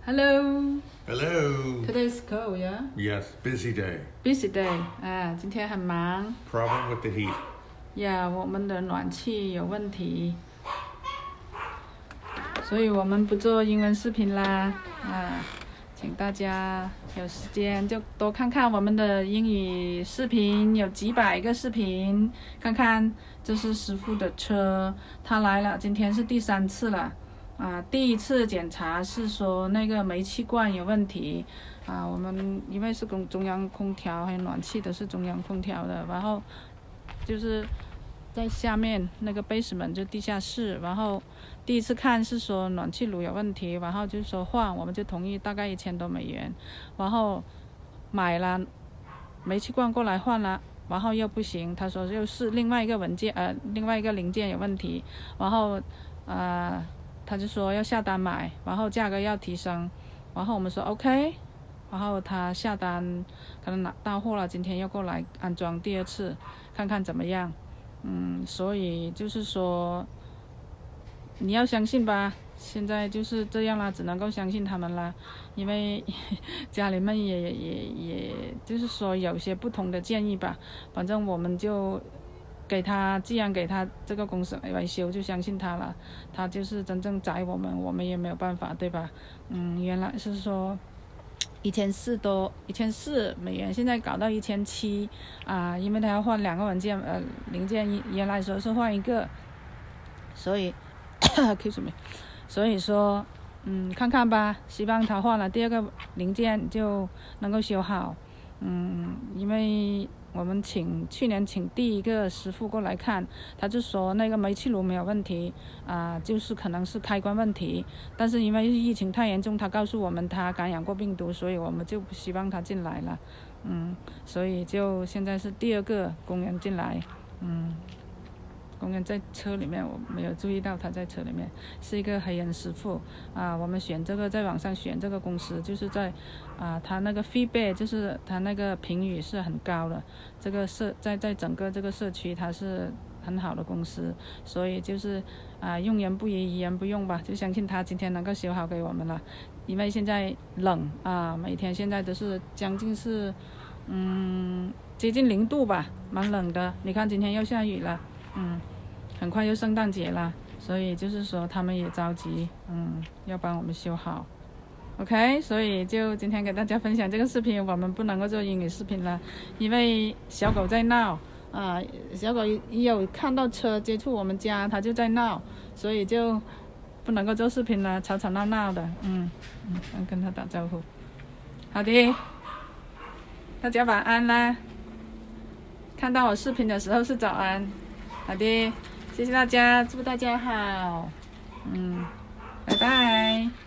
Hello. Hello. Today's cold, yeah? Yes, busy day. Busy day. 今天很忙。Problem with the heat. Yeah, 我们的暖气有问题，所以我们不做英文视频啦。请大家有时间就多看看我们的英语视频，有几百个视频，看看这是师傅的车，他来了，今天是第3次了。第一次检查是说那个煤气罐有问题，我们因为是中央空调还有暖气都是中央空调的，然后就是在下面那个 basement 就地下室，然后第一次看是说暖气炉有问题，然后就说换，我们就同意大概$1000多，然后买了煤气罐过来换了，然后又不行，他说又是另外一个另外一个零件有问题，然后他就说要下单买，然后价格要提升，然后我们说 OK， 然后他下单可能拿到货了，今天又过来安装第2次，看看怎么样。所以就是说你要相信吧，现在就是这样啦，只能够相信他们啦，因为家里面也就是说有些不同的建议吧，反正我们就既然给他这个公司来维修，就相信他了，他就是真正宰我们也没有办法，对吧？原来是说$1400，现在搞到1700因为他要换2个零件，原来说是换1个，所以所以说看看吧，希望他换了第2个零件就能够修好。因为我们去年请第1个师傅过来看，他就说那个煤气炉没有问题，就是可能是开关问题，但是因为疫情太严重，他告诉我们他感染过病毒，所以我们就不希望他进来了。所以就现在是第2个工人进来。工人在车里面，我没有注意到他在车里面，是一个黑人师傅。我们在网上选这个公司，就是在他那个 feedback， 就是他那个评语是很高的。这个在整个这个社区，他是很好的公司，所以就是用言不疑，疑言不用吧，就相信他今天能够修好给我们了。因为现在冷每天现在都是将近是接近0度吧，蛮冷的。你看今天又下雨了。很快就圣诞节了，所以就是说他们也着急，要帮我们修好。OK， 所以就今天给大家分享这个视频，我们不能够做英语视频了，因为小狗在闹小狗一有看到车接触我们家，它就在闹，所以就不能够做视频了，吵吵闹闹的。跟它打招呼。好的，大家晚安啦。看到我视频的时候是早安。好的，谢谢大家，祝大家好，拜拜。